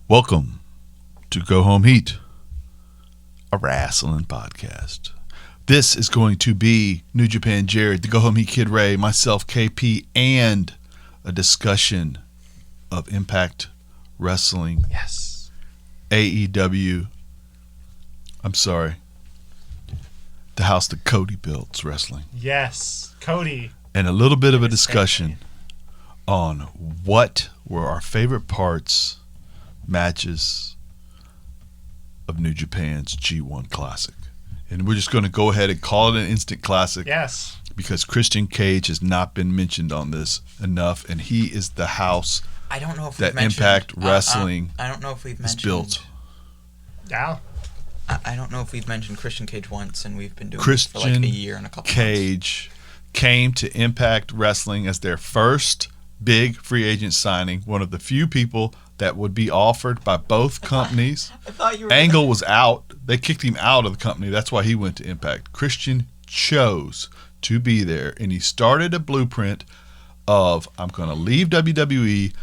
Welcome to Go Home Heat, a wrestling podcast. This is going to be New Japan Jared, the Go Home Heat Kid Ray, myself KP, and a discussion of Impact Wrestling. Yes. AEW. I'm sorry. The house that Cody builds wrestling. Yes. Cody. And a little bit of a discussion on what were our favorite parts, matches of New Japan's G1 Classic. And we're just going to go ahead and call it an instant classic. Yes. Because Christian Cage has not been mentioned on this enough, and he is the house I don't know if that we've mentioned, Impact Wrestling I don't know if we've is mentioned built. Yeah. I don't know if we've mentioned Christian Cage once, and we've been doing Christian this for like a year and a couple Cage came to Impact Wrestling as their first big free agent signing, one of the few people that would be offered by both companies. I thought you were Angle was out. They kicked him out of the company. That's why he went to Impact. Christian chose to be there, and he started a blueprint of, I'm going to leave WWE,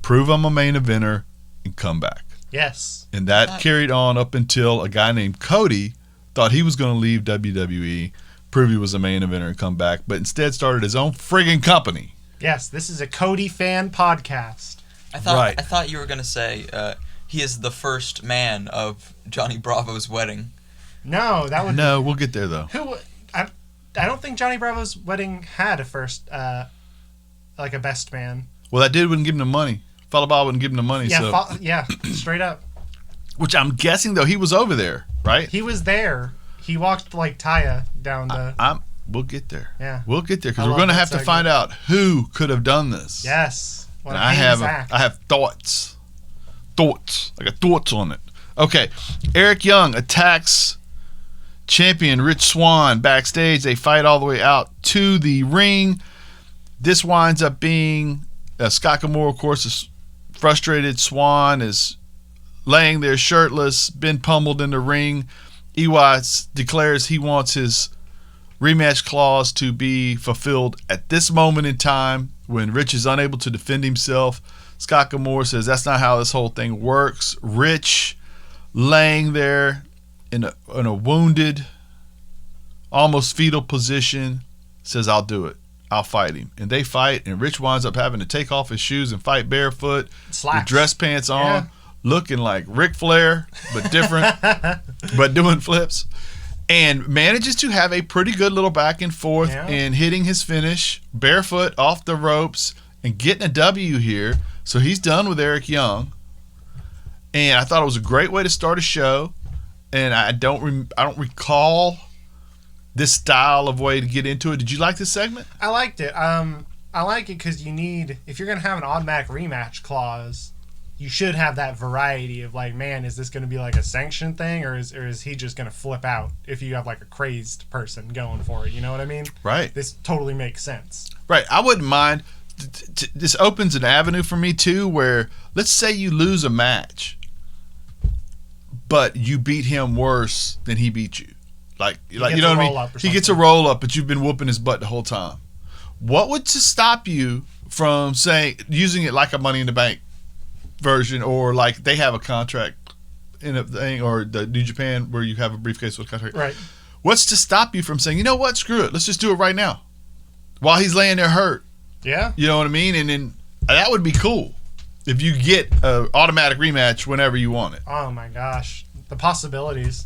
prove I'm a main eventer, and come back. Yes. And that carried on up until a guy named Cody thought he was going to leave WWE, prove he was a main eventer, and come back, but instead started his own friggin' company. Yes, this is a Cody fan podcast. I thought Right. I thought you were gonna say he is the first man of Johnny Bravo's wedding. No, that would No, we'll get there, though. who I don't think Johnny Bravo's wedding had a first like a best man. Well, that dude wouldn't give him the money. Fallah Bob wouldn't give him the money. Yeah, So, straight up. which I'm guessing, though, he was over there, right? He was there. He walked like Taya down the We'll get there. Yeah. We'll get there, because I we're love going to that have to segment. find out who could have done this. Yes. What And a I heinous have act. I have thoughts. I got thoughts on it. Okay. Eric Young attacks champion Rich Swann backstage. They fight all the way out to the ring. This winds up being Scott Gamora, of course, is frustrated. Swann is laying there shirtless, been pummeled in the ring. EY declares he wants his rematch clause to be fulfilled at this moment in time when Rich is unable to defend himself. Scott Gamora says that's not how this whole thing works. Rich laying there in a wounded, almost fetal position, says, I'll do it. I'll fight him. And they fight, and Rich winds up having to take off his shoes and fight barefoot Slacks. with dress pants on, Yeah. looking like Ric Flair, but different, but doing flips. And manages to have a pretty good little back and forth and hitting his finish barefoot off the ropes and getting a W here. So he's done with Eric Young. And I thought it was a great way to start a show. And I don't recall this style of way to get into it. Did you like this segment? I liked it. I like it because you need, if you're gonna have an automatic rematch clause, you should have that variety of like, man, is this going to be like a sanctioned thing, or is he just going to flip out if you have like a crazed person going for it? You know what I mean? Right. This totally makes sense. Right. I wouldn't mind. This opens an avenue for me too, where let's say you lose a match, but you beat him worse than he beat you. Like you know what I mean? He gets a roll up, but you've been whooping his butt the whole time. What would to stop you from using it like a Money in the Bank version, or like they have a contract in a thing, or the New Japan where you have a briefcase with a contract? Right. What's to stop you from saying, you know what, screw it, let's just do it right now while he's laying there hurt? Yeah. You know what I mean? And then that would be cool if you get an automatic rematch whenever you want it. Oh my gosh, the possibilities.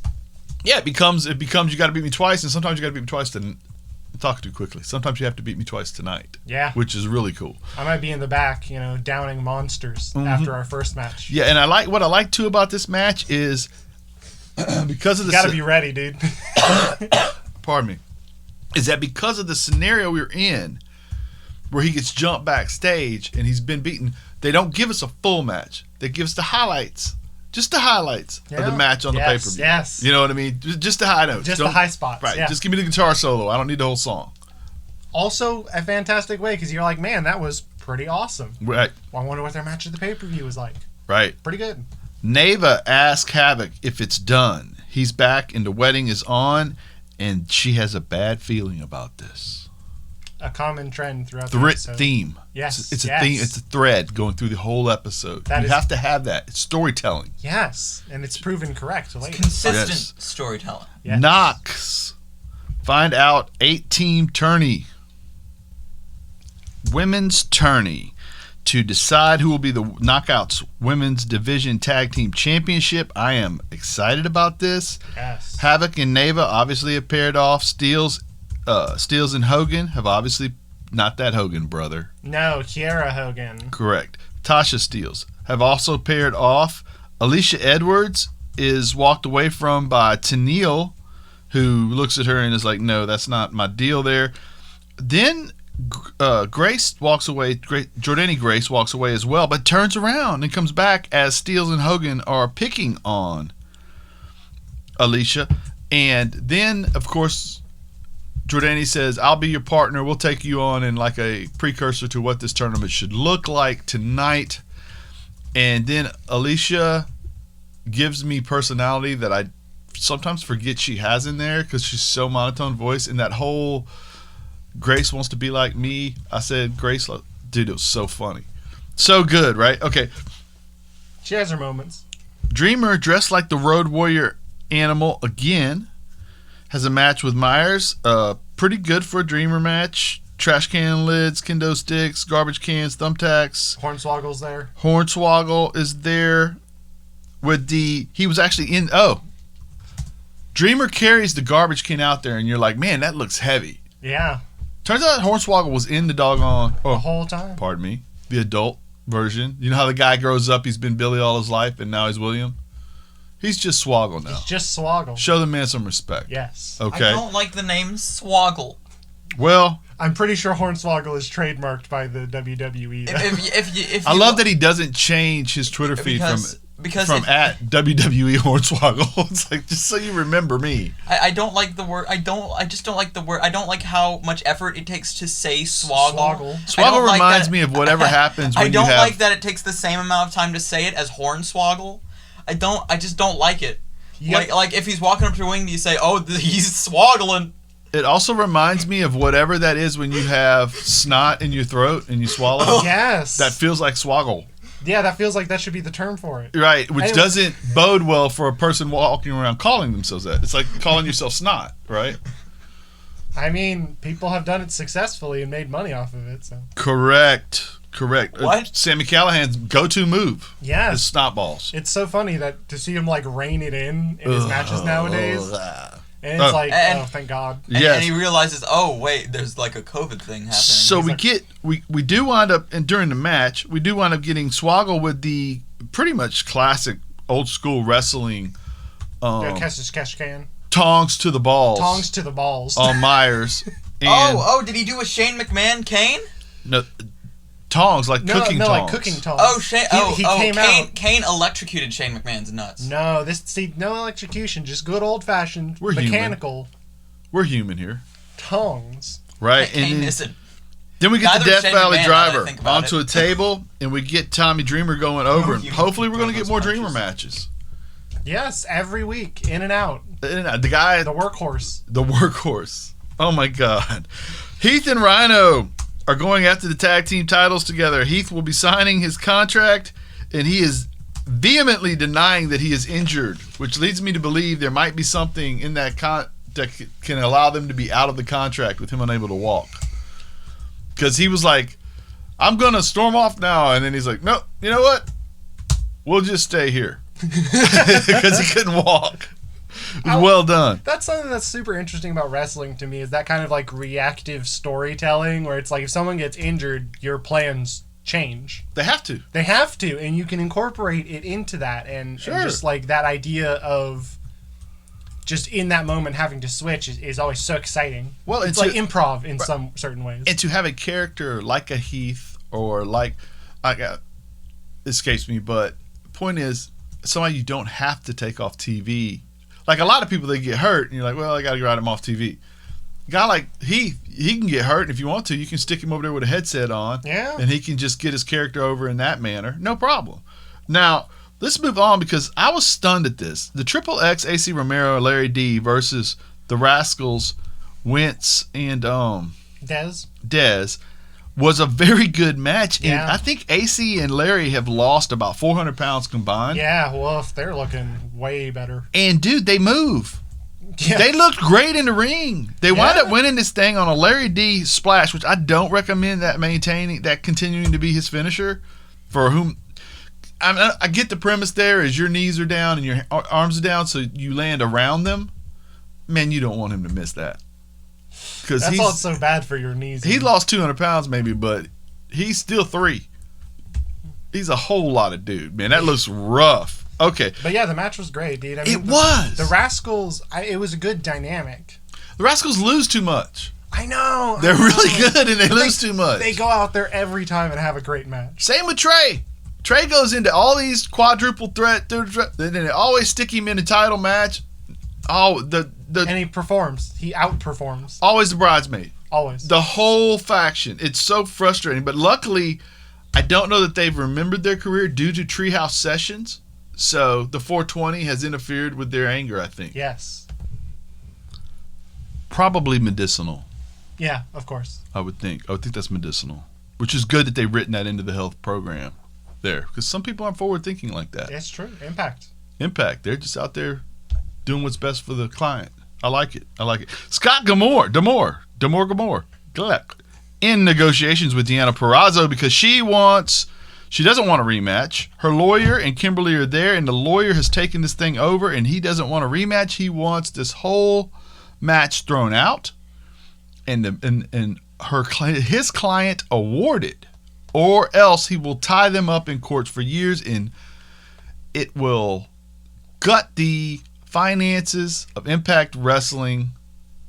Yeah, it becomes you got to beat me twice, and sometimes you got to beat me twice. I'm talking too quickly. Sometimes you have to beat me twice tonight. Yeah. Which is really cool. I might be in the back, downing monsters after our first match. Yeah, and what I like too about this match is because of the You gotta be ready, dude. pardon me, is that because of the scenario we're in, where he gets jumped backstage and he's been beaten, they don't give us a full match. They give us the highlights. Just the highlights of the match on the pay-per-view. Yes. You know what I mean? Just the high notes. Just the high spots. Right. Yeah. Just give me the guitar solo. I don't need the whole song. Also, a fantastic way, because you're like, man, that was pretty awesome. Right. Well, I wonder what their match at the pay-per-view was like. Right. Pretty good. Neva asks Havoc if it's done. He's back and the wedding is on, and she has a bad feeling about this. a common trend throughout The the episode. theme. Yes, It's a yes. theme. It's a thread going through the whole episode. You have to have that. It's storytelling. Yes, and it's proven correct later. Consistent Yes. storytelling. Yes. Knox. Find out 8-team tourney. Women's tourney. To decide who will be the Knockouts Women's Division Tag Team Championship. I am excited about this. Yes. Havoc and Neva obviously have paired off. Steels and Hogan have obviously, not that Hogan brother. No, Kiera Hogan. Correct. Tasha Steels have also paired off. Alicia Edwards is walked away from by Tennille, who looks at her and is like, no, that's not my deal there. Then Grace walks away. Jordani Grace walks away as well, but turns around and comes back as Steels and Hogan are picking on Alicia. And then, of course, Jordani says, I'll be your partner. We'll take you on in like a precursor to what this tournament should look like tonight. And then Alicia gives me personality that I sometimes forget she has in there because she's so monotone voice. And that whole Grace wants to be like me. I said, Grace, dude, it was so funny. So good, right? Okay. She has her moments. Dreamer, dressed like the Road Warrior animal again, has a match with Myers. Pretty good for a Dreamer match. Trash can lids, kendo sticks, garbage cans, thumbtacks. Hornswoggle's there. Hornswoggle is there with he was actually in, Dreamer carries the garbage can out there and you're like, man, that looks heavy. Yeah. Turns out Hornswoggle was in the doggone, The whole time. pardon me, the adult version. You know how the guy grows up, he's been Billy all his life, and now he's William? He's just Swoggle now. It's just Swoggle. Show the man some respect. Yes. Okay. I don't like the name Swoggle. Well, I'm pretty sure Hornswoggle is trademarked by the WWE. If I you love look- that he doesn't change his Twitter feed because from if- at WWE Hornswoggle. It's like, just so you remember me. I don't like the word. I just don't like the word. I don't like how much effort it takes to say Swoggle. Swoggle reminds me of whatever happens when I don't you have... like that it takes the same amount of time to say it as Hornswoggle. I just don't like it. Yep. Like if he's walking up to a wing, you say, "Oh, he's swoggling." It also reminds me of whatever that is when you have snot in your throat and you swallow. Yes. That feels like Swoggle. Yeah, that feels like that should be the term for it. Right, which Anyway. doesn't bode well for a person walking around calling themselves that. It's like calling yourself snot, right? I mean, people have done it successfully and made money off of it, so. Correct. What? Sammy Callahan's go-to move is Yes. snot balls. It's so funny that to see him like rein it in his matches nowadays. Ugh. And it's Oh. like, And- oh, thank God. And he realizes, oh wait, there's like a COVID thing happening. So He's we do wind up, and during the match, we do wind up getting Swoggle with the pretty much classic old school wrestling Cash can. tongs to the balls. Tongs to the balls. On Myers. And Oh, did he do a Shane McMahon cane? no, tongs, like cooking tongs. like cooking tongs. Oh, Shane. He came out. Kane electrocuted Shane McMahon's nuts. No, no electrocution, just good old fashioned We're human. mechanical We're human here. tongs. Right? Kane And isn't. then we get the Neither Death Shane Valley McMahon, now that I Driver think about onto it. a table, and we get Tommy Dreamer going over. And you hopefully, we're going to throw get more those Dreamer punches. matches. Yes, every week, in and out. And the guy, The workhorse. the workhorse. Oh my God. Heath and Rhino are going after the tag team titles together. Heath will be signing his contract, and he is vehemently denying that he is injured, which leads me to believe there might be something in that that can allow them to be out of the contract with him unable to walk. Because he was like, I'm going to storm off now. And then he's like, no, you know what? We'll just stay here. Because he couldn't walk. It was well done. That's something that's super interesting about wrestling to me is that kind of like reactive storytelling where it's like if someone gets injured, your plans change. They have to. They have to, and you can incorporate it into that and just like that idea of just in that moment having to switch is always so exciting. Well, it's like improv in some certain ways. And to have a character like a Heath or like, escapes me, but the point is, somebody you don't have to take off TV. Like a lot of people, they get hurt, and you're like, well, I got to ride him off TV. A guy like Heath, he can get hurt, and if you want to, you can stick him over there with a headset on, and he can just get his character over in that manner. No problem. Now, let's move on because I was stunned at this. The Triple X, AC Romero, Larry D versus the Rascals, Wentz, and Dez. was a very good match. And Yeah. I think AC and Larry have lost about 400 pounds combined. Yeah, woof, they're looking way better. And, dude, they move. Yeah. They looked great in the ring. They wound Yeah. up winning this thing on a Larry D splash, which I don't recommend that continuing to be his finisher. For whom, I get the premise there is your knees are down and your arms are down, so you land around them. Man, you don't want him to miss that. Because That's all it's so bad for your knees. he lost 200 pounds maybe, but he's still 3. He's a whole lot of dude, man. That looks rough. Okay. But yeah, the match was great, dude. I mean, It was. The Rascals, it was a good dynamic. The Rascals lose too much. I know. They're really good and they But lose too much. They go out there every time and have a great match. Same with Trey. Trey goes into all these quadruple threat, then they always stick him in a title match. Oh, And he performs. He outperforms. always the bridesmaid. Always. The whole faction. It's so frustrating. But luckily, I don't know that they've remembered their career due to Treehouse Sessions. So the 420 has interfered with their anger, I think. Yes. Probably medicinal, Yeah, of course. I would think. I would think that's medicinal. Which is good that they've written that into the health program there. Because some people aren't forward thinking like that. It's true. Impact. They're just out there doing what's best for the client. I like it. Scott D'Amore, in negotiations with Deanna Purrazzo because she doesn't want a rematch. Her lawyer and Kimberly are there, and the lawyer has taken this thing over, and he doesn't want a rematch. He wants this whole match thrown out, and his client awarded, or else he will tie them up in courts for years, and it will gut the finances of Impact Wrestling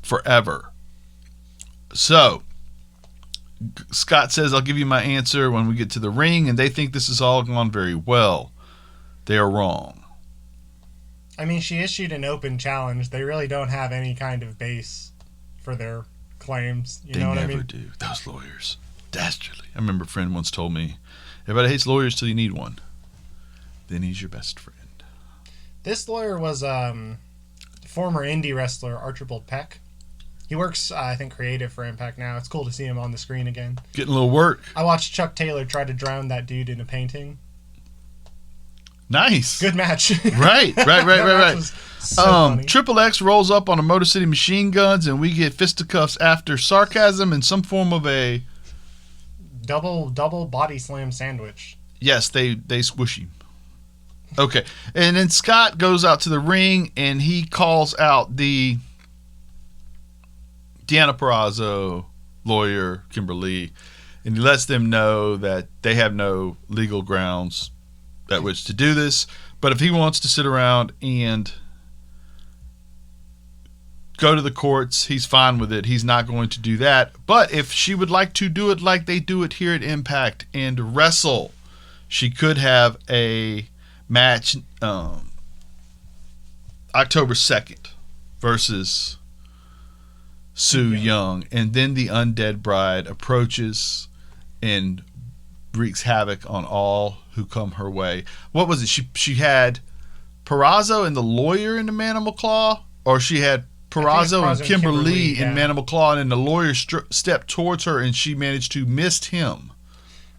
forever. So Scott says, I'll give you my answer when we get to the ring, and they think this has all gone very well. They are wrong. I mean, she issued an open challenge. They really don't have any kind of base for their claims. You They know what I never mean? do. Those lawyers. Dastardly. I remember a friend once told me, everybody hates lawyers till you need one. Then he's your best friend. This lawyer was former indie wrestler Archibald Peck. He works, I think, creative for Impact now. It's cool to see him on the screen again. Getting a little work. I watched Chuck Taylor try to drown that dude in a painting. Nice. Good match. Right. That match was so funny. Triple X rolls up on a Motor City Machine Guns, and we get fisticuffs after sarcasm and some form of a... Double body slam sandwich. Yes, they squish him. Okay. And then Scott goes out to the ring, and he calls out the Deanna Purrazzo lawyer, Kimberly, and he lets them know that they have no legal grounds at which to do this. But if he wants to sit around and go to the courts, he's fine with it. He's not going to do that. But if she would like to do it like they do it here at Impact and wrestle, she could have a match October 2nd versus Sue Young. And then the Undead Bride approaches and wreaks havoc on all who come her way. What was it? She had Purrazzo and the lawyer in the Manimal Claw? Or she had Purrazzo and Kimberly in Manimal Claw, and then the lawyer stepped towards her and she managed to miss him.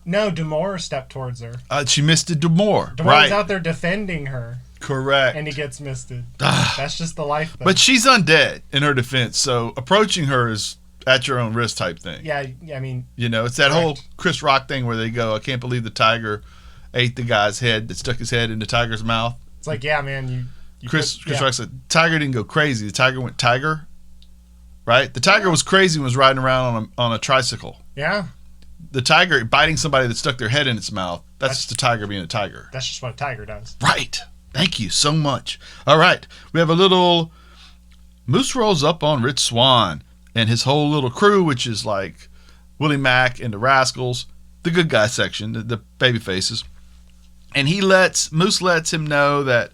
No, D'Amore stepped towards her. She missed it D'Amore. D'Amore's Right. out there defending her. Correct. And he gets misted. That's just the life thing. But she's undead in her defense, so approaching her is at your own risk type thing. Yeah, I mean... You know, it's that whole Chris Rock thing where they go, I can't believe the tiger ate the guy's head that stuck his head in the tiger's mouth. It's like, yeah, man, Chris Rock said, Tiger didn't go crazy. The tiger went tiger, right? The tiger was crazy and was riding around on a tricycle. Yeah. The tiger biting somebody that stuck their head in its mouth, that's just a tiger being a tiger. That's just what a tiger does. Right. Thank you so much. All right. We have a little... Moose rolls up on Rich Swann and his whole little crew, which is like Willie Mack and the Rascals, the good guy section, the baby faces. And Moose lets him know that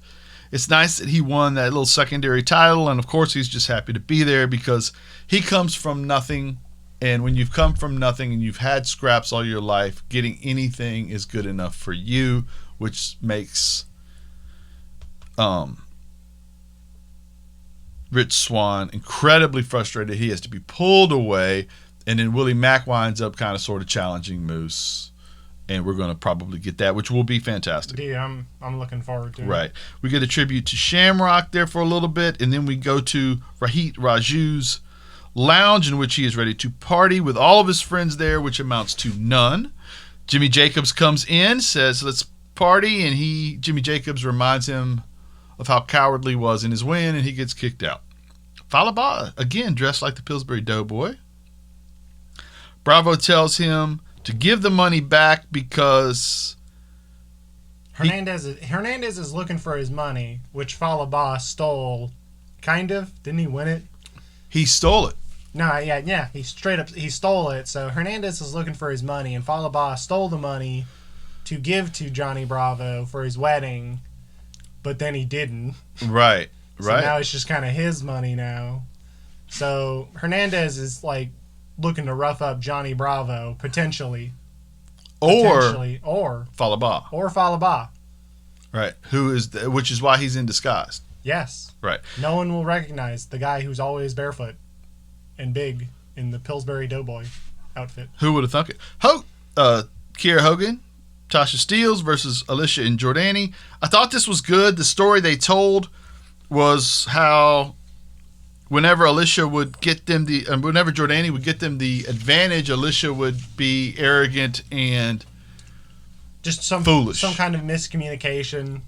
it's nice that he won that little secondary title, and of course he's just happy to be there because he comes from nothing, and when you've come from nothing and you've had scraps all your life, getting anything is good enough for you, which makes Rich Swann incredibly frustrated. He has to be pulled away, And then Willie Mack winds up kind of sort of challenging Moose. And we're going to probably get that, which will be fantastic. Dude, I'm looking forward to it. Right. We get a tribute to Shamrock there for a little bit, and then we go to Rahit Raju's lounge, in which he is ready to party with all of his friends there, which amounts to none. Jimmy Jacobs comes in, says, let's party, and Jimmy Jacobs reminds him of how cowardly he was in his win, and he gets kicked out. Falaba, again, dressed like the Pillsbury Doughboy. Bravo tells him to give the money back because Hernandez is looking for his money, which Falaba stole. Kind of. Didn't he win it? He stole it. No, yeah. He stole it. So Hernandez is looking for his money, and Falaba stole the money to give to Johnny Bravo for his wedding, but then he didn't. Right. So now it's just kind of his money now. So Hernandez is like looking to rough up Johnny Bravo potentially, or Falaba. Right. Which is why he's in disguise. Yes. Right. No one will recognize the guy who's always barefoot and big in the Pillsbury Doughboy outfit. Who would have thunk it? Kiera Hogan, Tasha Steelz versus Alicia and Jordani. I thought this was good. The story they told was how whenever Jordani would get them the advantage, Alicia would be arrogant and just foolish. Some kind of miscommunication.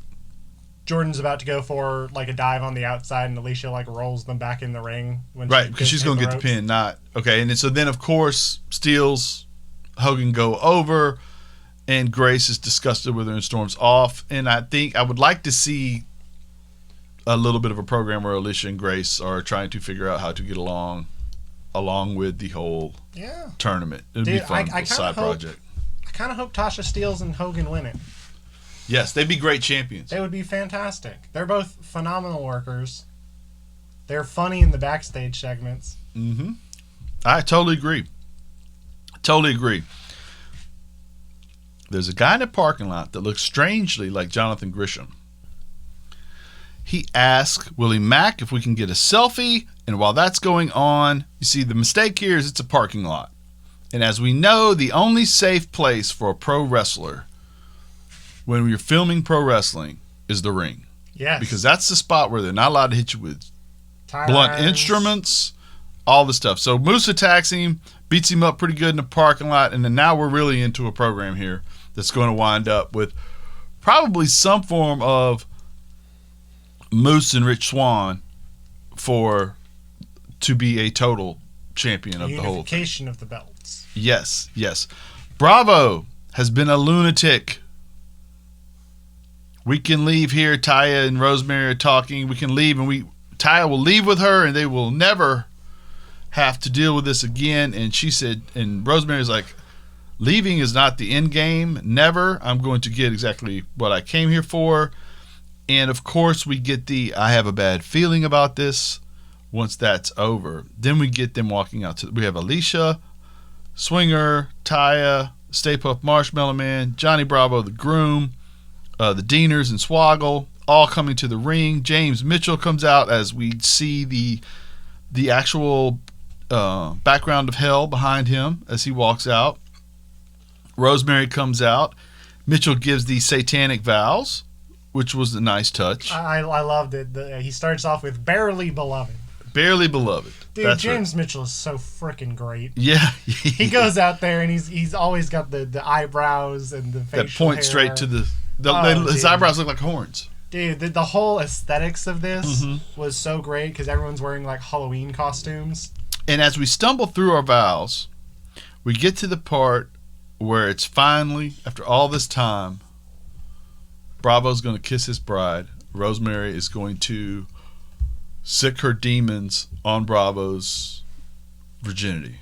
Jordan's about to go for like a dive on the outside, and Alicia like rolls them back in the ring because she's going to get the pin. So then of course Steelz, Hogan go over, and Grace is disgusted with her and storms off. And I think I would like to see a little bit of a program where Alicia and Grace are trying to figure out how to get along with the whole tournament. It would be fun. Side project. I kind of hope Tasha Steelz and Hogan win it. Yes, they'd be great champions. They would be fantastic. They're both phenomenal workers. They're funny in the backstage segments. Mm-hmm. I totally agree. There's a guy in the parking lot that looks strangely like Jonathan Grisham. He asks Willie Mack if we can get a selfie, and while that's going on, you see the mistake here is it's a parking lot. And as we know, the only safe place for a pro wrestler when you're filming pro wrestling is the ring. Yes. Because that's the spot where they're not allowed to hit you with tire blunt irons, instruments, all the stuff. So Moose attacks him, beats him up pretty good in the parking lot, and then now we're really into a program here that's going to wind up with probably some form of Moose and Rich Swann to be a total champion of the whole thing. Unification of the belts. Yes. Bravo has been a lunatic. We can leave here. Taya and Rosemary are talking. We can leave, and Taya will leave with her, and they will never have to deal with this again. And she said, and Rosemary's like, leaving is not the end game. Never. I'm going to get exactly what I came here for. And of course, we get I have a bad feeling about this once that's over. Then we get them walking out. We have Alicia, Swinger, Taya, Stay Puft Marshmallow Man, Johnny Bravo, the groom, the Deaners and Swoggle, all coming to the ring. James Mitchell comes out as we see the actual background of hell behind him as he walks out. Rosemary comes out. Mitchell gives the satanic vows, which was a nice touch. I loved it. He starts off with barely beloved. Barely beloved. Dude, that's James right. Mitchell is so freaking great. Yeah. He goes out there and he's always got the eyebrows and the facial that point hair. straight to his dude. eyebrows look like horns. Dude, the whole aesthetics of this was so great because everyone's wearing like Halloween costumes. And as we stumble through our vows, we get to the part where it's finally, after all this time, Bravo's going to kiss his bride. Rosemary is going to sick her demons on Bravo's virginity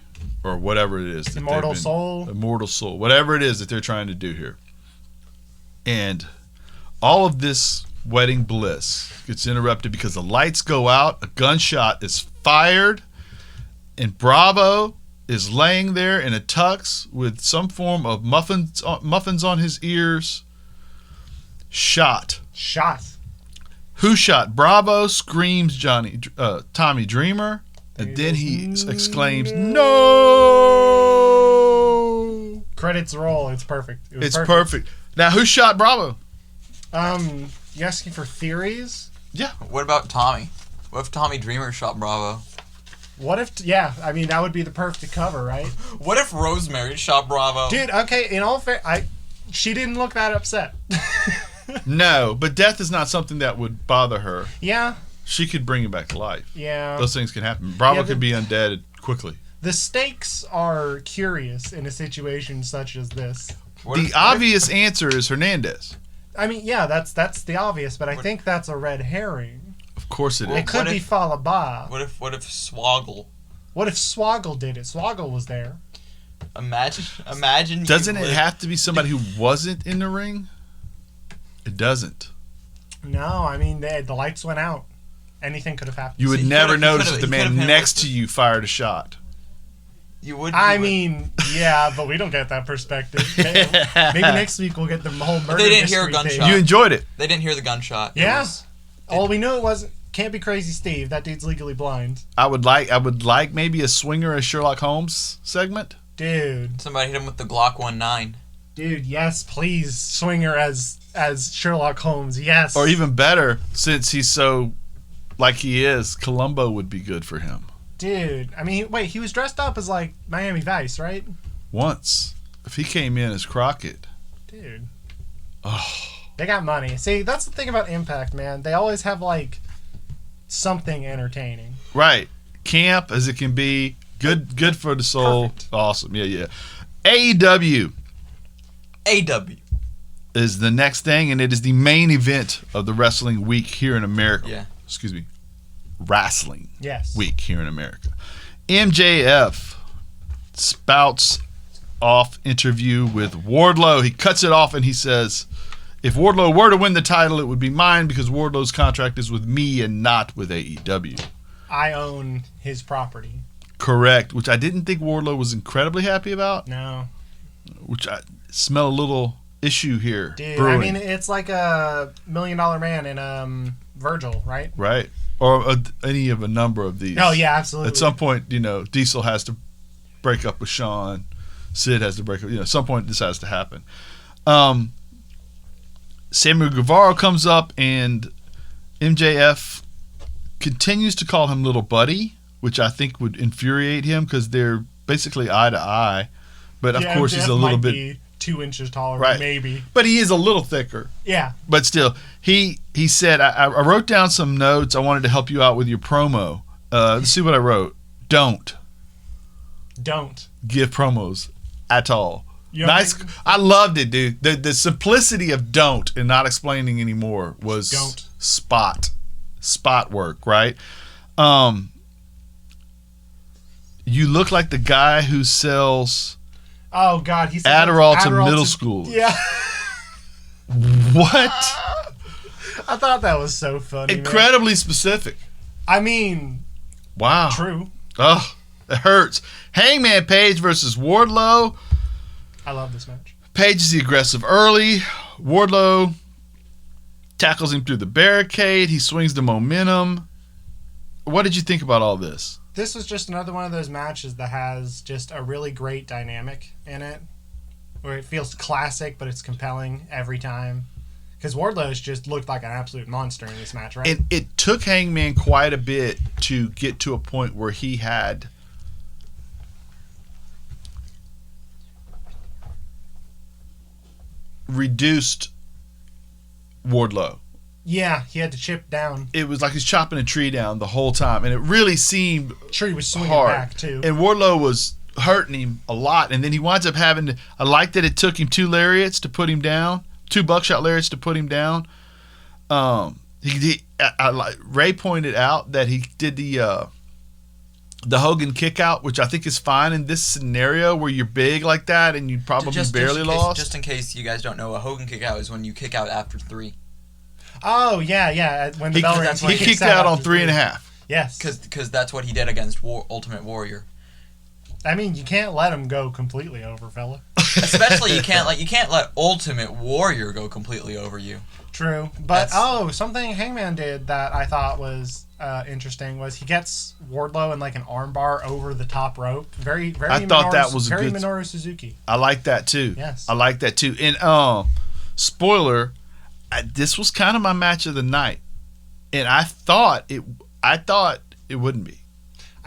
or whatever it is. Immortal soul, whatever it is that they're trying to do here. And all of this wedding bliss gets interrupted because the lights go out, a gunshot is fired, and Bravo is laying there in a tux with some form of muffins on his ears. Shot. Shot. Who shot? Bravo, screams Tommy Dreamer. And then he exclaims, "No!" Credits roll. It's perfect. It's perfect. Now, who shot Bravo? You asking for theories? Yeah. What about Tommy? What if Tommy Dreamer shot Bravo? What if? Yeah, I mean that would be the perfect cover, right? What if Rosemary shot Bravo? Dude, okay. In all fair, she didn't look that upset. No, but death is not something that would bother her. Yeah. She could bring him back to life. Yeah. Those things can happen. Bravo could be undead quickly. The stakes are curious in a situation such as this. The obvious answer is Hernandez. I mean, yeah, that's the obvious, but I think that's a red herring. Of course it is. It could be Falaba. What if Swoggle? What if Swoggle did it? Swoggle was there. Imagine. Doesn't it have to be somebody who wasn't in the ring? It doesn't. No, I mean the lights went out. Anything could have happened. You would never notice if the man next to you fired a shot. You would. I mean, yeah, but we don't get that perspective. Maybe next week we'll get the whole murder. They didn't hear a mystery thing. gunshot. You enjoyed it. They didn't hear the gunshot. Yeah. All we knew it wasn't. Can't be Crazy Steve. That dude's legally blind. I would like maybe a Swinger as Sherlock Holmes segment. Dude. Somebody hit him with the Glock 19. Dude, yes, please. Swinger as Sherlock Holmes, yes. Or even better, since he's so like he is, Columbo would be good for him. Dude, I mean, wait, he was dressed up as like Miami Vice, right? Once. If he came in as Crockett. Dude. Oh. They got money. See, that's the thing about Impact, man. They always have like something entertaining. Right. Camp as it can be. Good for the soul. Perfect. Awesome. Yeah. AEW AW. is the next thing, and it is the main event of the wrestling week here in America. Yeah. Excuse me. Wrestling Yes. week here in America. MJF spouts off interview with Wardlow. He cuts it off and he says, if Wardlow were to win the title, it would be mine because Wardlow's contract is with me and not with AEW. I own his property. Correct, which I didn't think Wardlow was incredibly happy about, No. which I smell a little issue here. Dude, brewing. I mean, it's like a $1 Million Man in Virgil, right? Right. Or any of a number of these. Oh, yeah, absolutely. At some point, Diesel has to break up with Shawn. Sid has to break up. At some point, this has to happen. Samuel Guevara comes up, and MJF continues to call him Little Buddy, which I think would infuriate him because they're basically eye to eye. But, of course, he's a little bit... Be 2 inches taller, right. maybe. But he is a little thicker. Yeah. But still, he said, I wrote down some notes. I wanted to help you out with your promo. Let's see what I wrote. Don't give promos at all. Nice. I loved it, dude. The simplicity of don't and not explaining anymore was don't. spot work, right? You look like the guy who sells Oh, God. He said Adderall to middle schoolers. Yeah. What? I thought that was so funny. Incredibly specific. I mean, Wow. true. Oh, it hurts. Hangman Page versus Wardlow. I love this match. Page is the aggressive early. Wardlow tackles him through the barricade. He swings the momentum. What did you think about all this? This was just another one of those matches that has just a really great dynamic in it, where it feels classic, but it's compelling every time. Because Wardlow's just looked like an absolute monster in this match, right? It took Hangman quite a bit to get to a point where he had reduced Wardlow. Yeah, he had to chip down. It was like he's chopping a tree down the whole time, and it really seemed Sure, he was swinging hard. back, too. And Wardlow was hurting him a lot, and then he winds up having to... I like that it took him 2 lariats to put him down, 2 buckshot lariats to put him down. Ray pointed out that he did the Hogan kick out, which I think is fine in this scenario where you're big like that and you probably barely lost. Just in case you guys don't know, a Hogan kick out is when you kick out after 3. Oh, yeah. When the bell rings, he kicked out on 3.5. Yes. Because that's what he did against Ultimate Warrior. I mean, you can't let him go completely over, fella. Especially you can't let Ultimate Warrior go completely over you. True, but something Hangman did that I thought was interesting was he gets Wardlow in like an armbar over the top rope. Very, very. I thought that was very a good. Minoru Suzuki. I like that too. Yes, I like that too. And spoiler, this was kind of my match of the night, and I thought it wouldn't be.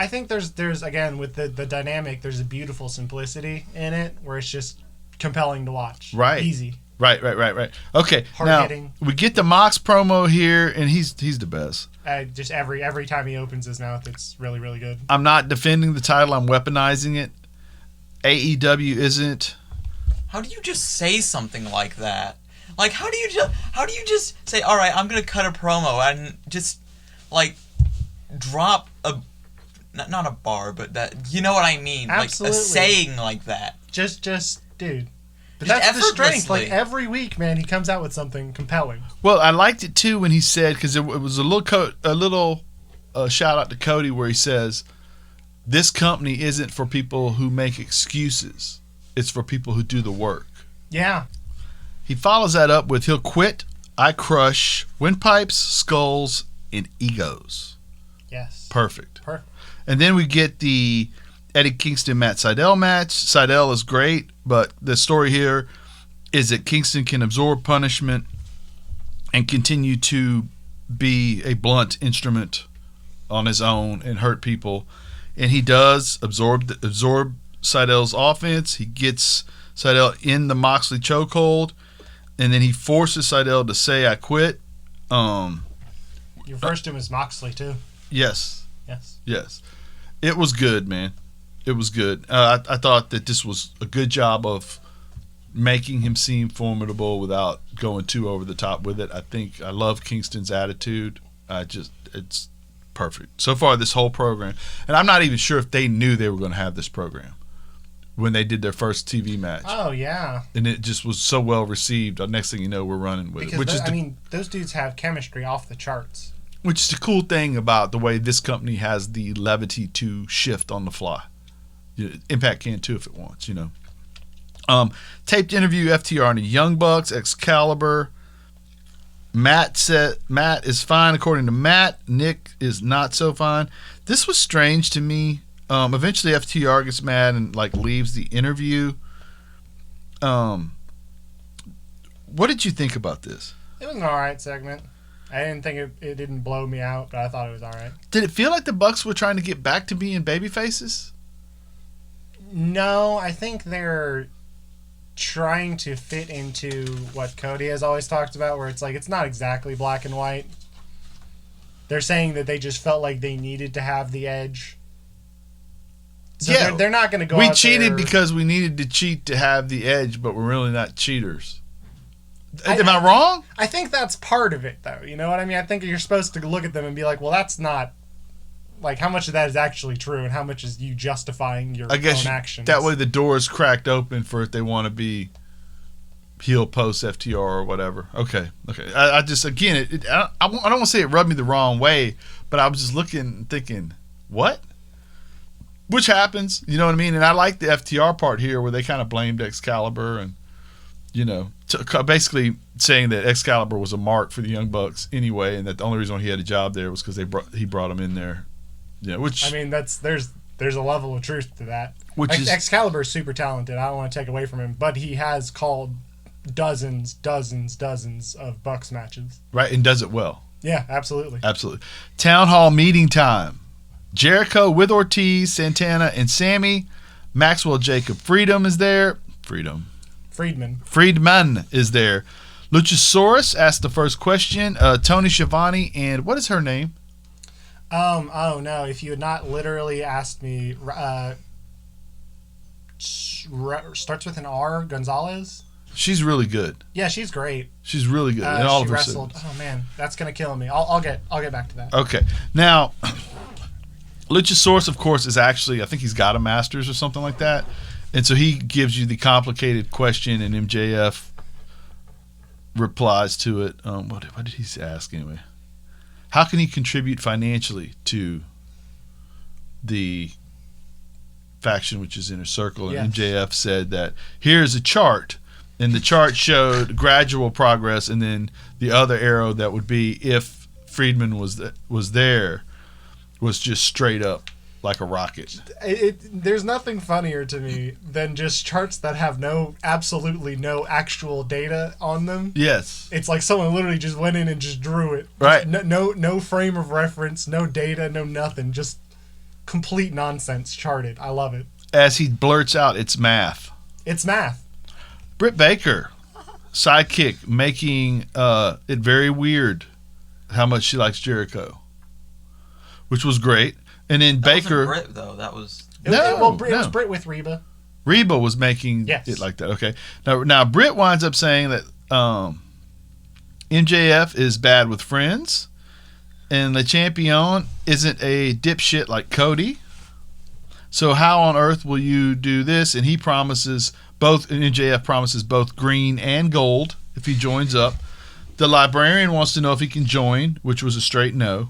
I think there's again with the dynamic, there's a beautiful simplicity in it where it's just compelling to watch. Right. Easy. Right. Okay, now Hard-hitting. we get the Mox promo here, and he's the best. Just every time he opens his mouth, it's really, really good. I'm not defending the title. I'm weaponizing it. AEW isn't. How do you just say something like that? Like, how do you just say, all right, I'm going to cut a promo and just, like, drop not a bar, but that, you know what I mean? Absolutely. Like, a saying like that. Just, dude. But Just that's the strength. effortlessly. Like, every week, man, he comes out with something compelling. Well, I liked it too when he said, because it was a little shout out to Cody where he says, "This company isn't for people who make excuses. It's for people who do the work." Yeah. He follows that up with, "He'll quit. I crush windpipes, skulls, and egos." Yes. Perfect. And then we get the Eddie Kingston Matt Sydal match. Sydal is great, but the story here is that Kingston can absorb punishment and continue to be a blunt instrument on his own and hurt people. And he does absorb Sydal's offense. He gets Sydal in the Moxley chokehold, and then he forces Sydal to say, "I quit." You reversed him as Moxley, too. Yes. Yes. It was good, man. It was good. I thought that this was a good job of making him seem formidable without going too over the top with it. I love Kingston's attitude. It's perfect. So far, this whole program. And I'm not even sure if they knew they were going to have this program when they did their first TV match. Oh, yeah. And it just was so well received. Next thing you know, we're running with Because it. those dudes have chemistry off the charts. Which is the cool thing about the way this company has the levity to shift on the fly. Impact can too if it wants, Taped interview FTR and the Young Bucks, Excalibur. Matt is fine according to Matt. Nick is not so fine. This was strange to me. Eventually FTR gets mad and leaves the interview. What did you think about this? It was an alright segment. I didn't think it didn't blow me out, but I thought it was alright. Did it feel like the Bucks were trying to get back to being baby faces? No, I think they're trying to fit into what Cody has always talked about, where it's it's not exactly black and white. They're saying that they just felt like they needed to have the edge. So yeah, they're not going to go We out cheated there. because we needed to cheat to have the edge, but we're really not cheaters. Am I wrong? I think that's part of it, though. You know what I mean? I think you're supposed to look at them and be like, well, that's not... how much of that is actually true and how much is you justifying your own actions? That way the door is cracked open for if they want to be heel post FTR or whatever. Okay. I just, again, I don't want to say it rubbed me the wrong way, but I was just looking and thinking, what? Which happens, you know what I mean? And I like the FTR part here where they kind of blamed Excalibur and, basically saying that Excalibur was a mark for the Young Bucks anyway, and that the only reason he had a job there was because he brought him in there. Yeah, which there's a level of truth to that. Excalibur is super talented. I don't want to take away from him, but he has called dozens of Bucks matches. Right, and does it well. Yeah, absolutely. Town Hall meeting time. Jericho with Ortiz, Santana, and Sammy. Maxwell Jacob Friedman is there. Friedman is there. Luchasaurus asked the first question. Tony Schiavone, and what is her name? Oh no, if you had not literally asked me, starts with an R, Gonzalez? She's really good. Yeah, she's great. She's really good. In all she of her wrestled. segments. Oh man, that's gonna kill me. I'll get back to that. Okay. Now, Luchasaurus, of course, is actually, I think he's got a master's or something like that. And so he gives you the complicated question, and MJF replies to it. What did he ask anyway? How can he contribute financially to the faction, which is Inner Circle, and Yes. MJF said that here's a chart, and the chart showed gradual progress, and then the other arrow that would be if Friedman was there was just straight up like a rocket. There's nothing funnier to me than just charts that have absolutely no actual data on them. Yes. It's like someone literally just went in and just drew it. Right. No frame of reference, no data, no nothing. Just complete nonsense charted. I love it. As he blurts out, it's math. It's math. Britt Baker, sidekick, making it very weird how much she likes Jericho, which was great. And then That Baker... wasn't Brit, though. That was... It was Britt with Reba. Reba was making Yes. it like that. Okay. Now Britt winds up saying that MJF is bad with friends, and the champion isn't a dipshit like Cody. So how on earth will you do this? And he promises both. And MJF promises both green and gold if he joins up. The librarian wants to know if he can join, which was a straight no.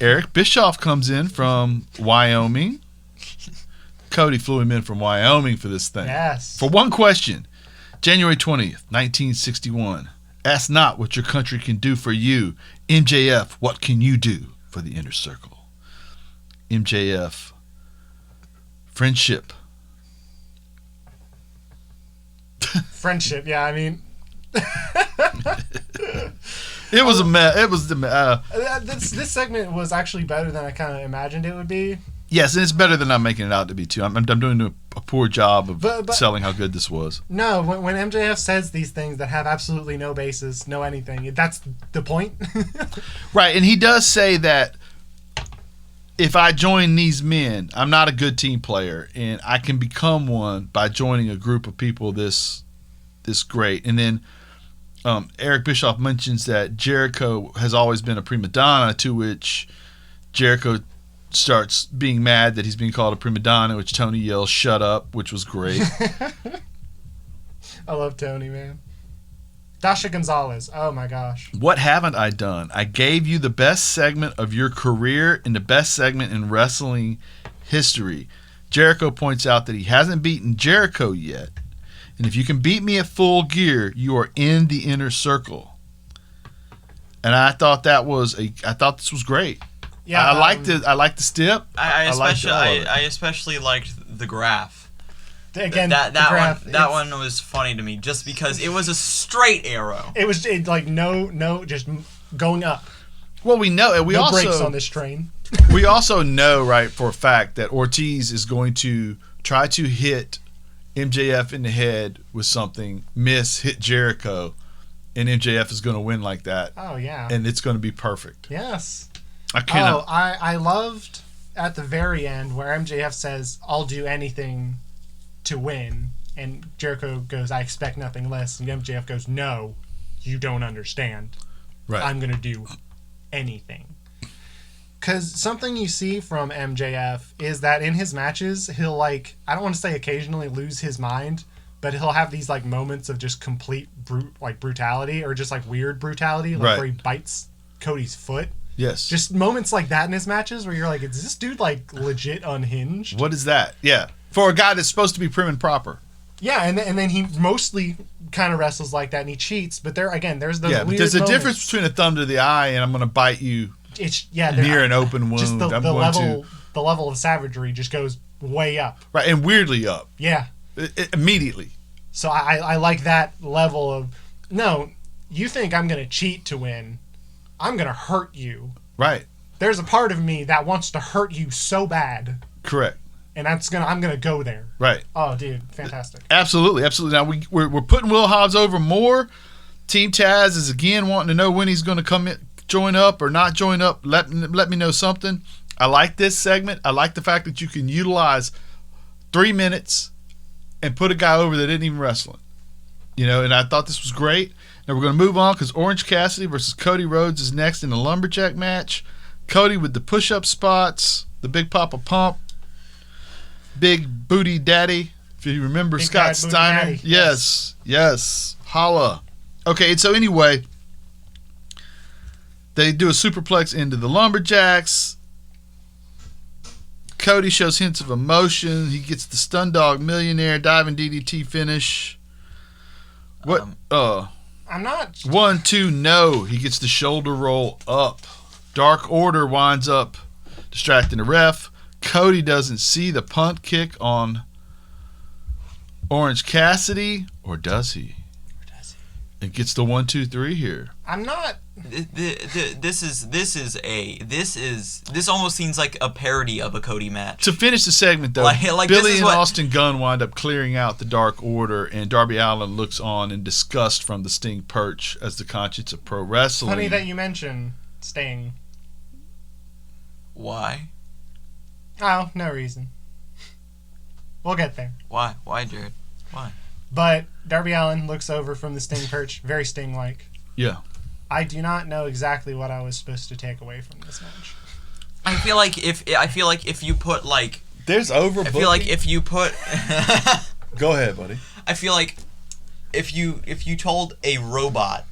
Eric Bischoff comes in from Wyoming. Cody flew him in from Wyoming for this thing. Yes. For one question. January 20th, 1961. Ask not what your country can do for you. MJF, what can you do for the Inner Circle? MJF, friendship. Friendship, yeah, I mean... It was a mess. It was the this segment was actually better than I kind of imagined it would be. yes, and it's better than I'm making it out to be too. I'm doing a poor job of But- selling how good this was. No, when MJF says these things that have absolutely no basis, no anything, that's the point. Right, and he does say that if I join these men, I'm not a good team player, and I can become one by joining a group of people this great. And then Eric Bischoff mentions that Jericho has always been a prima donna, to which Jericho starts being mad that he's being called a prima donna, which Tony yells, "Shut up," which was great. I love Tony, man. Dasha Gonzalez. Oh my gosh. What haven't I done? I gave you the best segment of your career and the best segment in wrestling history. Jericho points out that he hasn't beaten Jericho yet. And if you can beat me at Full Gear, you are in the Inner Circle. And I thought this was great. Yeah, I liked it. I liked the stip. I liked all of it. especially liked the graph. Again, that the graph, that one was funny to me just because it was a straight arrow. It was like no, just going up. Well, we know, and we No also brakes on this train. we also know, right, for a fact that Ortiz is going to try to hit MJF in the head with something, hit Jericho, and MJF is going to win like that. Oh yeah. And it's going to be perfect. Yes. I loved at the very end where MJF says, "I'll do anything to win," and Jericho goes, "I expect nothing less," and MJF goes, "No, you don't understand. Right. I'm gonna do anything." Because something you see from MJF is that in his matches, he'll I don't want to say occasionally lose his mind, but he'll have these moments of just complete brutality, or just weird brutality, Right. where he bites Cody's foot. Yes. Just moments like that in his matches where you're like, is this dude legit unhinged? What is that? Yeah. For a guy that's supposed to be prim and proper. Yeah, and then he mostly kind of wrestles like that, and he cheats. But there's those Yeah, weird but there's a moments. difference between a thumb to the eye and I'm going to bite you near an open wound. Just the I'm the level of savagery just goes way up. Right, and weirdly up. Yeah. Immediately. So I like that level of, no, you think I'm going to cheat to win. I'm going to hurt you. Right. There's a part of me that wants to hurt you so bad. Correct. And I'm going to go there. Right. Oh, dude, fantastic. Absolutely. Now we're putting Will Hobbs over more. Team Taz is again wanting to know when he's going to come in, join up or not join up. Let me know something. I like this segment. I like the fact that you can utilize 3 minutes and put a guy over that isn't even wrestling. And I thought this was great. Now we're going to move on because Orange Cassidy versus Cody Rhodes is next in the lumberjack match. Cody with the push-up spots, the Big Papa Pump, Big Booty Daddy. If you remember Big Scott Bad Booty Steiner. Daddy. Yes. Holla. Okay, and so anyway, they do a superplex into the lumberjacks. Cody shows hints of emotion. He gets the Stun Dog Millionaire diving DDT finish. What? I'm not. 1, 2, no. He gets the shoulder roll up. Dark Order winds up distracting the ref. Cody doesn't see the punt kick on Orange Cassidy, or does he? It gets the 1, 2, 3 here. I'm not. This almost seems like a parody of a Cody match. To finish the segment, though, Like, Billy and Austin Gunn wind up clearing out the Dark Order, and Darby Allin looks on in disgust from the Sting perch as the conscience of pro wrestling. Funny that you mention Sting. Why? Oh, no reason. We'll get there. Why, Jared? Why? But Darby Allin looks over from the Sting perch, very Sting-like. Yeah. I do not know exactly what I was supposed to take away from this match. I feel like if you put like There's overbooking. I feel like if you put Go ahead, buddy. I feel like if you told a robot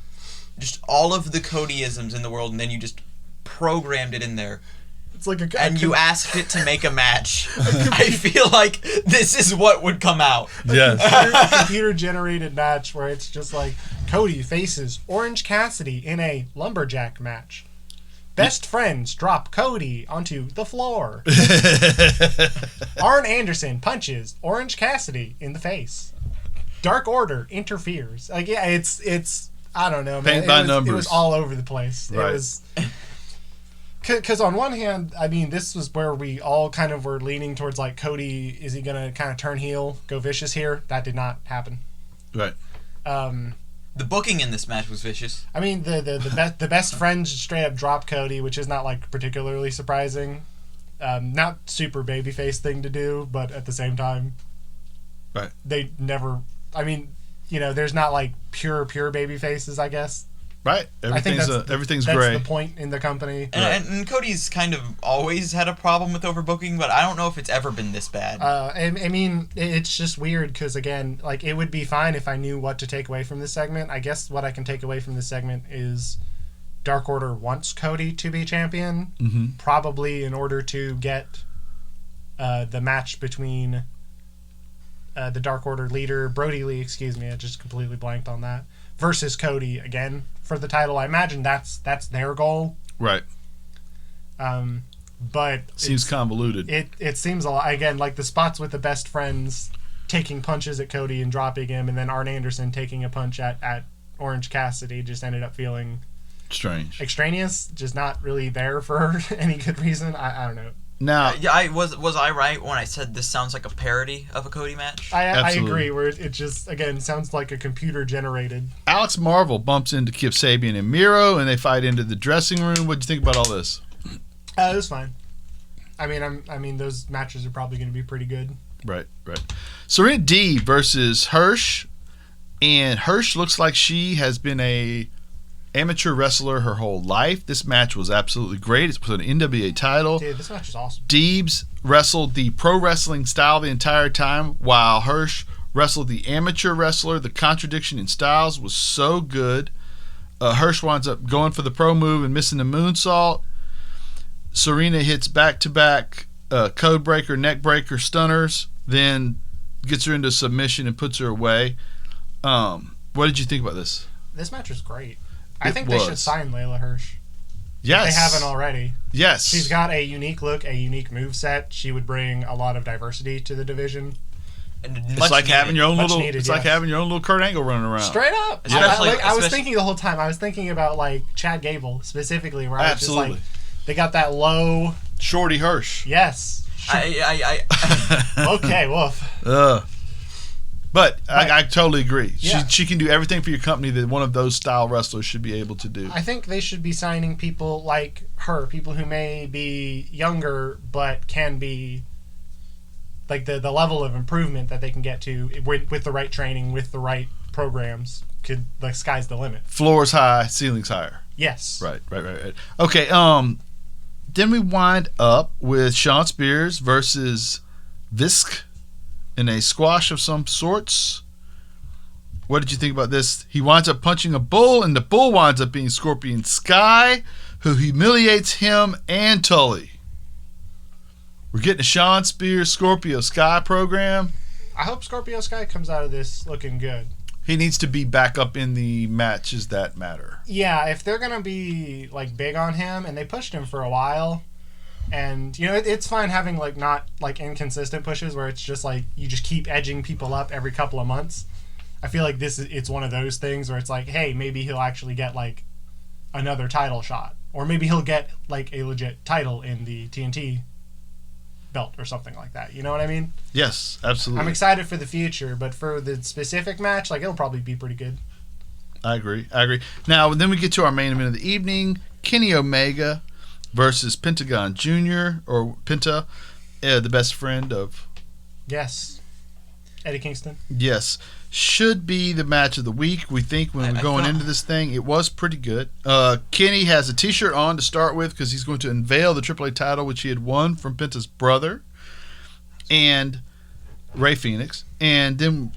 just all of the Codyisms in the world and then you just programmed it in there It's like you asked it to make a match, I feel like this is what would come out. Yes. a computer-generated match where it's just like Cody faces Orange Cassidy in a lumberjack match. Best friends drop Cody onto the floor. Arn Anderson punches Orange Cassidy in the face. Dark Order interferes. Like, yeah, it's I don't know, man. Paint by numbers. It was all over the place. Right. It was. Because on one hand, I mean, this was where we all kind of were leaning towards, like, Cody, is he going to kind of turn heel, go vicious here? That did not happen. Right. The booking in this match was vicious. I mean, the best friends straight up drop Cody, which is not, like, particularly surprising. Not super babyface thing to do, but at the same time, Right. they never, I mean, you know, there's not, like, pure baby faces, I guess. Right. Everything's that's gray. the point in the company. And Cody's kind of always had a problem with overbooking, but I don't know if it's ever been this bad. I mean, it's just weird because, again, like, it would be fine if I knew what to take away from this segment. I guess what I can take away from this segment is Dark Order wants Cody to be champion, probably in order to get the match between the Dark Order leader, Brody Lee, excuse me, I just completely blanked on that, versus Cody again for the title. I imagine that's their goal. Right. But Seems convoluted. It seems a lot, again, like the spots with the best friends taking punches at Cody and dropping him, and then Arn Anderson taking a punch at Orange Cassidy just ended up feeling Strange. extraneous, just not really there for any good reason. I don't know. Now, Yeah, was I right when I said this sounds like a parody of a Cody match? I Absolutely. agree, where it just, again, sounds like a computer generated. Alex Marvel bumps into Kip Sabian and Miro, and they fight into the dressing room. What'd you think about all this? It was fine. I mean, those matches are probably going to be pretty good. Right. Serena D versus Hirsch, and Hirsch looks like she has been a amateur wrestler her whole life. This match was absolutely great. It's for an NWA title. Dude, this match is awesome. Deebs wrestled the pro wrestling style the entire time, while Hirsch wrestled the amateur wrestler. The contradiction in styles was so good. Hirsch winds up going for the pro move and missing the moonsault. Serena hits back-to-back code breaker, neck breaker, stunners, then gets her into submission and puts her away. What did you think about this? This match was great. I It think they should was. sign Layla Hirsch. Yes. They haven't already. Yes. She's got a unique look, a unique moveset. She would bring a lot of diversity to the division. It's like having your own Much little. needed, it's yes. like having your own little Kurt Angle running around. Straight up. Especially- I was thinking the whole time. I was thinking about, like, Chad Gable specifically, where I was just Absolutely. like, they got that low. Shorty Hirsch. Yes. I Okay, woof. But I totally agree. Yeah. She can do everything for your company that one of those style wrestlers should be able to do. I think they should be signing people like her, people who may be younger but can be, like, the level of improvement that they can get to with the right training, with the right programs. Could, like, sky's the limit. Floor's high, ceiling's higher. Yes. Right. Okay, then we wind up with Sean Spears versus Visk in a squash of some sorts. What did you think about this? He winds up punching a bull, and the bull winds up being Scorpion Sky, who humiliates him and Tully. We're getting a Sean Spears Scorpio Sky program. I hope Scorpio Sky comes out of this looking good. He needs to be back up in the matches that matter. Yeah, if they're gonna be like big on him, and they pushed him for a while, and you know it's fine having like not like inconsistent pushes where it's just like you just keep edging people up every couple of months. I feel like it's one of those things where it's like, hey, maybe he'll actually get like another title shot, or maybe he'll get like a legit title in the TNT belt or something like that. You know what I mean? Yes, absolutely. I'm excited for the future, but for the specific match, like it'll probably be pretty good. I agree. Now, then we get to our main event of the evening: Kenny Omega versus Pentagon Jr. or Penta, the best friend of. Yes, Eddie Kingston. Yes, should be the match of the week. We think when we're going into this thing, it was pretty good. Kenny has a T-shirt on to start with because he's going to unveil the AAA title, which he had won from Penta's brother and Ray Phoenix. And then,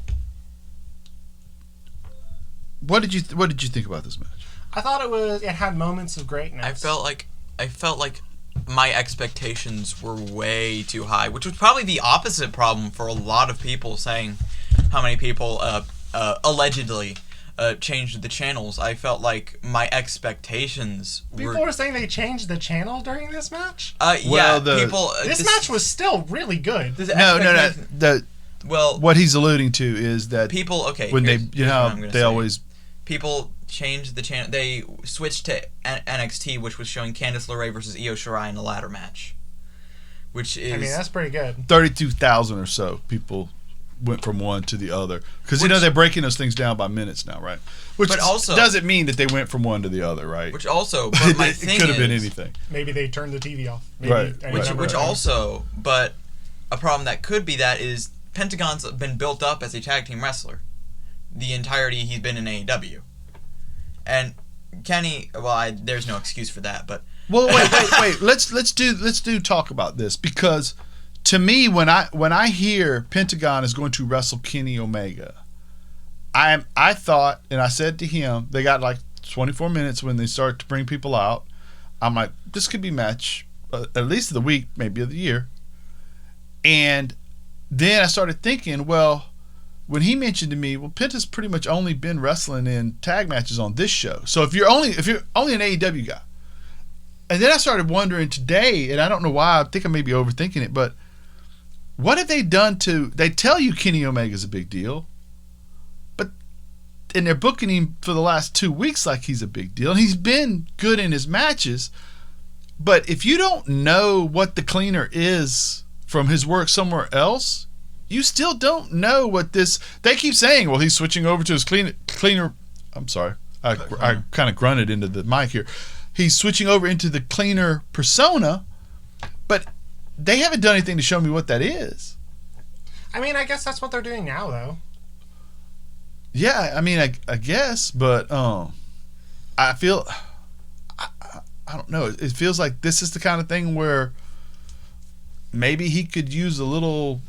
what did you think about this match? I thought it had moments of greatness. I felt like my expectations were way too high, which was probably the opposite problem for a lot of people, saying how many people allegedly changed the channels. I felt like my expectations People were saying they changed the channel during this match? This match was still really good. No. What he's alluding to is that people, when they always... People changed the channel. They switched to NXT, which was showing Candice LeRae versus Io Shirai in a ladder match. Which is... I mean, that's pretty good. 32,000 or so people went from one to the other. Because, they're breaking those things down by minutes now, right? Which also doesn't mean that they went from one to the other, right? Which also... But my thing it could have been anything. Maybe they turned the TV off. Maybe, right. Which also... But a problem that could be that is Pentagon's been built up as a tag team wrestler. The entirety he's been in AEW. And Kenny, there's no excuse for that, but... Well, wait. Let's do talk about this, because to me, when I hear Pentagon is going to wrestle Kenny Omega, I thought, and I said to him, they got like 24 minutes when they start to bring people out. I'm like, this could be match at least of the week, maybe of the year. And then I started thinking, well, when he mentioned to me, Penta's pretty much only been wrestling in tag matches on this show. So if you're only an AEW guy, and then I started wondering today, and I don't know why, I think I may be overthinking it, but what have they done they tell you Kenny Omega's a big deal, and they're booking him for the last 2 weeks like he's a big deal, and he's been good in his matches, but if you don't know what the cleaner is from his work somewhere else, you still don't know what this... They keep saying, well, he's switching over to his cleaner... I'm sorry. I kind of grunted into the mic here. He's switching over into the cleaner persona, but they haven't done anything to show me what that is. I mean, I guess that's what they're doing now, though. Yeah, I mean, I guess, but I feel... I don't know. It feels like this is the kind of thing where maybe he could use a little...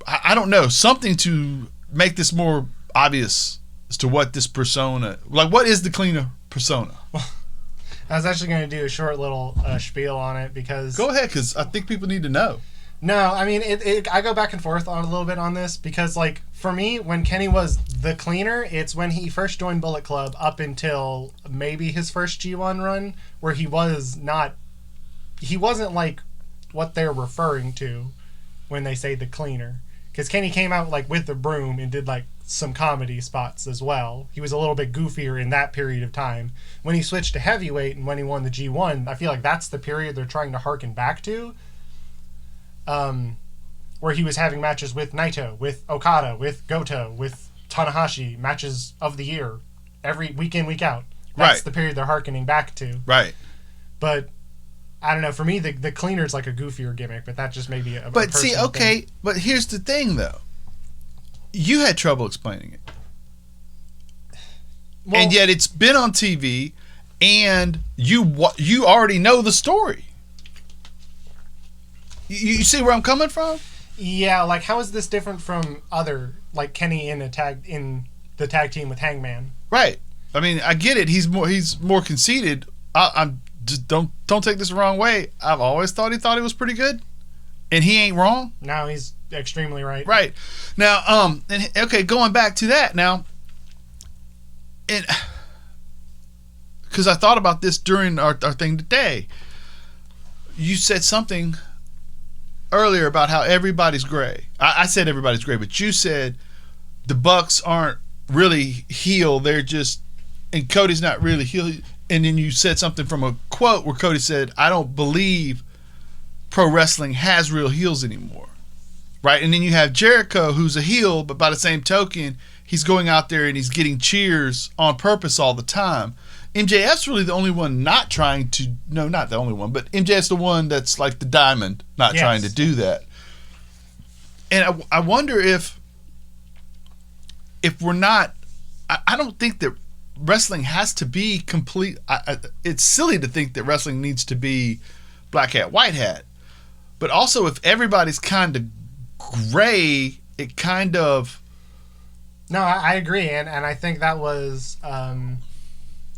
I don't know, something to make this more obvious as to what this persona... Like, what is the cleaner persona? I was actually going to do a short little spiel on it because... Go ahead, because I think people need to know. No, I mean, I go back and forth on a little bit on this because, like, for me, when Kenny was the cleaner, it's when he first joined Bullet Club up until maybe his first G1 run, where he wasn't like what they're referring to when they say the cleaner. Because Kenny came out like with the broom and did like some comedy spots as well. He was a little bit goofier in that period of time. When he switched to heavyweight and when he won the G1, I feel like that's the period they're trying to harken back to. Where he was having matches with Naito, with Okada, with Goto, with Tanahashi, matches of the year, every week in, week out. That's the period they're harkening back to. Right. But I don't know. For me, the cleaner's like a goofier gimmick, but that just may be a But see, okay, thing. But here's the thing, though. You had trouble explaining it. Well, and yet it's been on TV, and you already know the story. You see where I'm coming from? Yeah, like how is this different from other, like Kenny in the tag team with Hangman? Right. I mean, I get it. He's more conceited. I'm just don't take this the wrong way. I've always thought he was pretty good, And he ain't wrong? No, he's extremely right. Right. Now, going back to that now, and because I thought about this during our thing today. You said something earlier about how everybody's gray. I said everybody's gray, but you said the Bucks aren't really heel. They're just, and Cody's not really heel. And then you said something from a quote where Cody said, I don't believe pro wrestling has real heels anymore. Right? And then you have Jericho, who's a heel, but by the same token, he's going out there and he's getting cheers on purpose all the time. MJF's really the only one not trying to, no, not the only one, but MJF's the one that's like the diamond, not trying to do that. And I wonder if we're not, I don't think that wrestling has to be complete. It's silly to think that wrestling needs to be black hat, white hat. But also if everybody's kind of gray, it kind of. No, I agree. And I think that was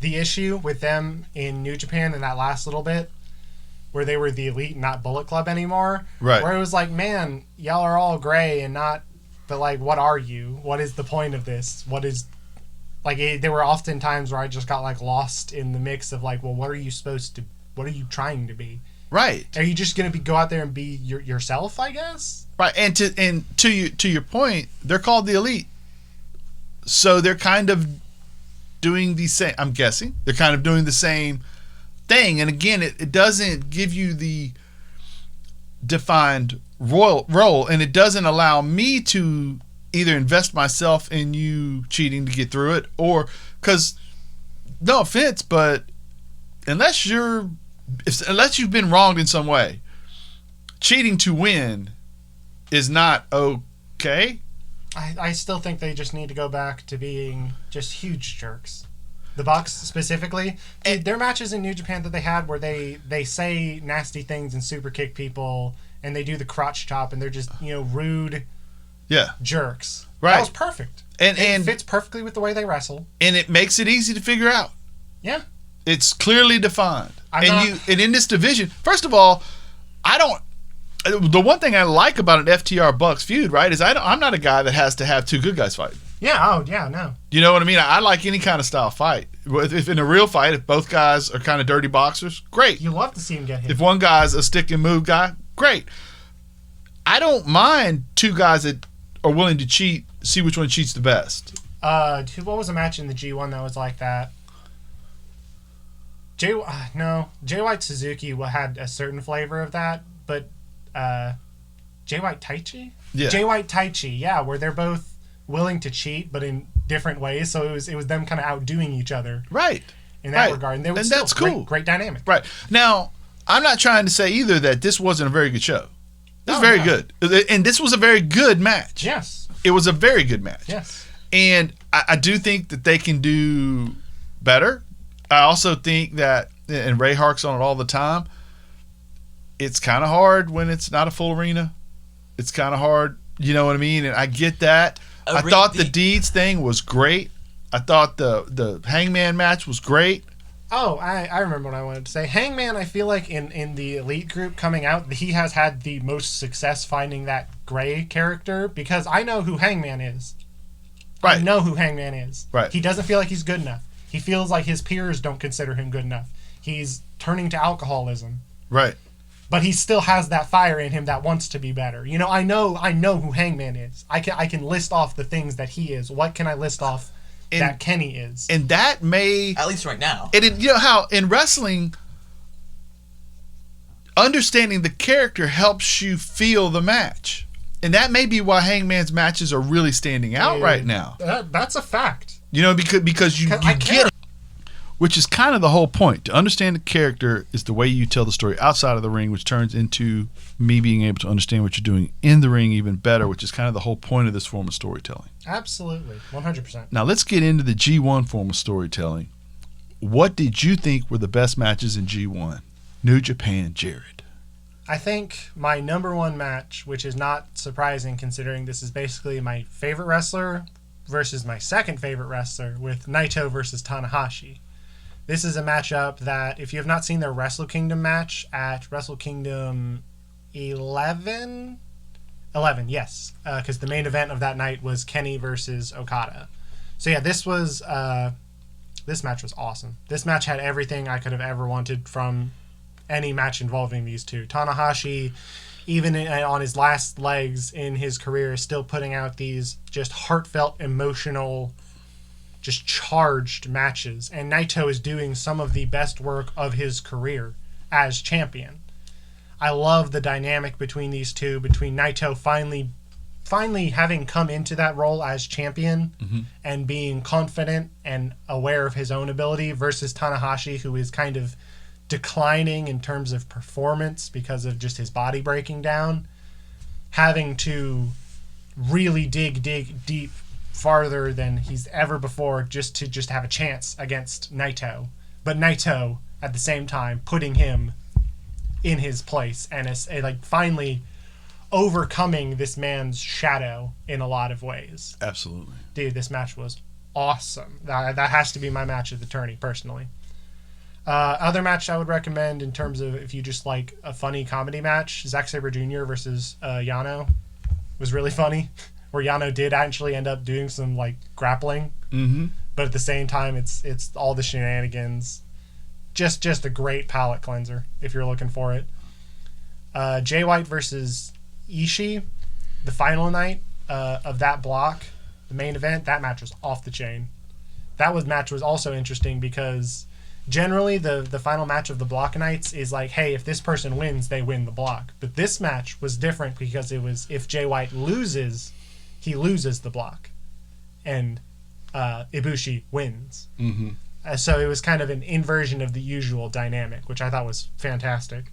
the issue with them in New Japan in that last little bit where they were the Elite, not Bullet Club anymore. Right. Where it was like, man, y'all are all gray and not, but like, what are you? What is the point of this? What is, like, there were often times where I just got like lost in the mix of like, well, what are you supposed to, what are you trying to be? Right. Are you just going to go out there and be yourself, I guess? Right. And to your point, they're called the Elite. So they're kind of doing the same, I'm guessing, they're kind of doing the same thing. And again, it doesn't give you the defined role, and it doesn't allow me to either invest myself in you cheating to get through it, or, because, no offense, but unless you've been wronged in some way, cheating to win is not okay. I still think they just need to go back to being just huge jerks. The Bucks specifically, their matches in New Japan that they had where they say nasty things and super kick people and they do the crotch chop and they're just, rude jerks. Right. That was perfect. And it fits perfectly with the way they wrestle. And it makes it easy to figure out. Yeah. It's clearly defined. And in this division, first of all, the one thing I like about an FTR Bucks feud, right, is I'm not a guy that has to have two good guys fight. Yeah, oh, yeah, no. You know what I mean? I like any kind of style fight. If in a real fight, if both guys are kind of dirty boxers, great. You love to see them get hit. If one guy's a stick and move guy, great. I don't mind two guys that are willing to cheat, see which one cheats the best. What was a match in the G1 that was like that? Jay White Suzuki had a certain flavor of that, but Jay White Taichi? Yeah. Jay White Taichi, yeah, where they're both willing to cheat, but in different ways. So it was them kind of outdoing each other, right? In that regard, and that's cool. Great dynamic, right? Now, I'm not trying to say either that this wasn't a very good show. This was very good, and this was a very good match. Yes, it was a very good match. Yes, and I do think that they can do better. I also think that, and Ray harks on it all the time, it's kind of hard when it's not a full arena. It's kind of hard, you know what I mean? And I get that. I thought the Deeds thing was great. I thought the Hangman match was great. Oh, I remember what I wanted to say. Hangman, I feel like in the Elite group coming out, he has had the most success finding that gray character because I know who Hangman is. Right. I know who Hangman is. Right. He doesn't feel like he's good enough. He feels like his peers don't consider him good enough. He's turning to alcoholism. Right. But he still has that fire in him that wants to be better. I know who Hangman is. I can list off the things that he is. What can I list off that Kenny is? And that may, at least right now. And you know how in wrestling, understanding the character helps you feel the match, and that may be why Hangman's matches are really standing out right now. That's a fact. Because you get it. Which is kind of the whole point. To understand the character is the way you tell the story outside of the ring, which turns into me being able to understand what you're doing in the ring even better, which is kind of the whole point of this form of storytelling. Absolutely. 100%. Now let's get into the G1 form of storytelling. What did you think were the best matches in G1? New Japan, Jared. I think my number one match, which is not surprising considering this is basically my favorite wrestler versus my second favorite wrestler, with Naito versus Tanahashi. This is a matchup that, if you have not seen their Wrestle Kingdom match at Wrestle Kingdom 11, yes, because the main event of that night was Kenny versus Okada. So yeah, this match was awesome. This match had everything I could have ever wanted from any match involving these two. Tanahashi, even on his last legs in his career, is still putting out these just heartfelt, emotional, just charged matches. And Naito is doing some of the best work of his career as champion. I love the dynamic between these two, between Naito finally having come into that role as champion and being confident and aware of his own ability versus Tanahashi, who is kind of declining in terms of performance because of just his body breaking down, having to really dig deep farther than he's ever before just to have a chance against Naito. But Naito, at the same time, putting him in his place and finally overcoming this man's shadow in a lot of ways. Absolutely. Dude, this match was awesome. That has to be my match of the tourney, personally. Other match I would recommend in terms of if you just like a funny comedy match, Zack Sabre Jr. versus Yano was really funny, where Yano did actually end up doing some like grappling, but at the same time it's all the shenanigans. Just a great palate cleanser if you're looking for it. Jay White versus Ishii, the final night of that block, the main event, that match was off the chain. Match was also interesting because generally the final match of the block nights is like, hey, if this person wins, they win the block. But this match was different because it was, if Jay White loses, he loses the block. And Ibushi wins. So it was kind of an inversion of the usual dynamic, which I thought was fantastic.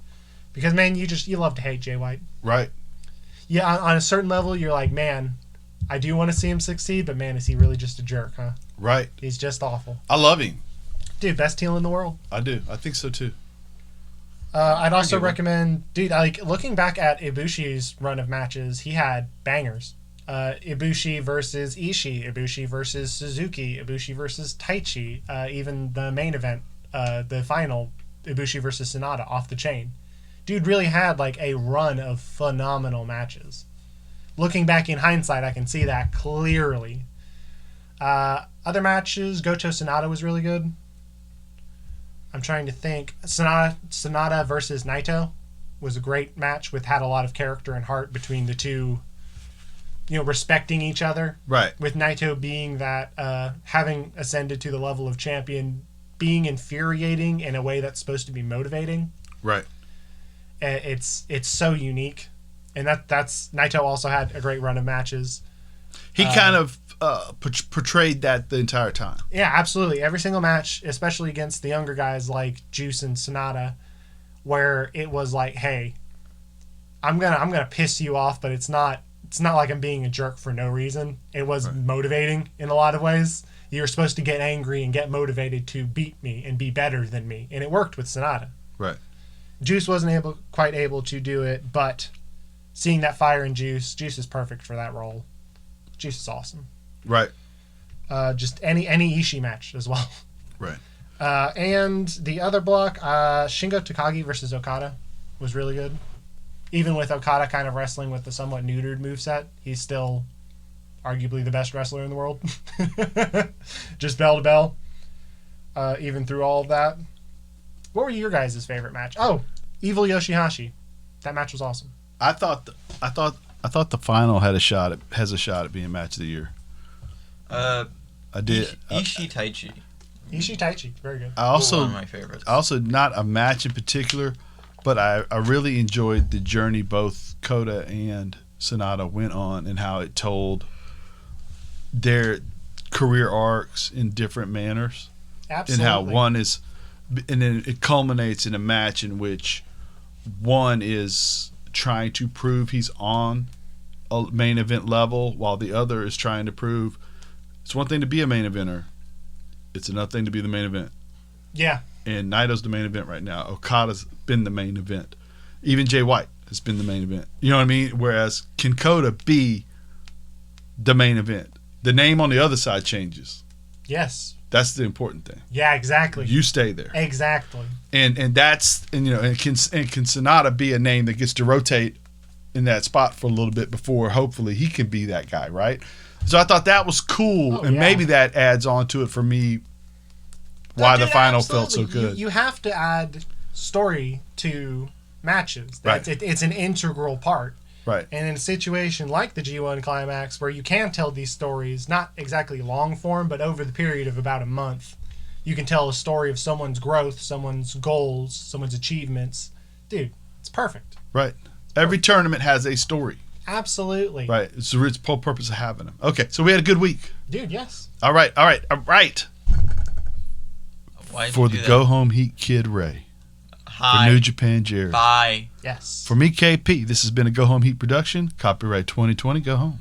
Because, man, you love to hate Jay White. Right. Yeah, on a certain level, you're like, man, I do want to see him succeed, but, man, is he really just a jerk, huh? Right. He's just awful. I love him. Dude, best heel in the world. I do. I think so, too. I'd also recommend, dude, like, looking back at Ibushi's run of matches, he had bangers. Ibushi versus Ishii, Ibushi versus Suzuki, Ibushi versus Taichi, even the main event, the final, Ibushi versus Sonata, off the chain. Dude really had like a run of phenomenal matches. Looking back in hindsight, I can see that clearly. Other matches, Goto Sonata was really good. I'm trying to think. Sonata versus Naito was a great match had a lot of character and heart between the two, respecting each other. Right. With Naito being that, having ascended to the level of champion, being infuriating in a way that's supposed to be motivating. Right. It's so unique. And that's Naito also had a great run of matches. He kind of portrayed that the entire time. Yeah, absolutely. Every single match, especially against the younger guys like Juice and Sonata, where it was like, hey, I'm gonna piss you off, but it's not like I'm being a jerk for no reason. It was motivating in a lot of ways. You're supposed to get angry and get motivated to beat me and be better than me, and it worked with Sonata. Right. Juice wasn't quite able to do it, but seeing that fire in Juice is perfect for that role. Juice is awesome. Right. Just any Ishii match as well. Right. And the other block, Shingo Takagi versus Okada was really good. Even with Okada kind of wrestling with the somewhat neutered moveset, he's still arguably the best wrestler in the world. Just bell to bell. Even through all of that. What were your guys' favorite match? Oh, Evil Yoshihashi. That match was awesome. I thought the final has a shot at being match of the year. I did. Ishii Taichi. Ishii Taichi, very good. I also one of my favorites. Also, not a match in particular, but I really enjoyed the journey both Kota and Sonata went on and how it told their career arcs in different manners. Absolutely. And how one is, and then it culminates in a match in which one is trying to prove he's on a main event level while the other is trying to prove it's one thing to be a main eventer. It's another thing to be the main event. Yeah. And Naito's the main event right now. Okada's been the main event. Even Jay White has been the main event. You know what I mean? Whereas can Kota be the main event? The name on the other side changes. Yes. That's the important thing. Yeah, exactly. You stay there. Exactly. And that's and can Sonata be a name that gets to rotate in that spot for a little bit before hopefully he can be that guy, right? So I thought that was cool, and maybe that adds on to it for me. Why the final felt so good. You have to add story to matches. Right. It's an integral part. Right. And in a situation like the G1 Climax, where you can tell these stories, not exactly long form, but over the period of about a month, you can tell a story of someone's growth, someone's goals, someone's achievements. Dude, it's perfect. Right. Every tournament has a story. Absolutely. Right. It's the whole purpose of having them. Okay, so we had a good week. Dude, yes. All right. Why did For you the do that? Go Home Heat Kid Ray. Hi. For New Japan Jerry. Bye. Yes. For me, KP, this has been a Go Home Heat production. Copyright 2020. Go home.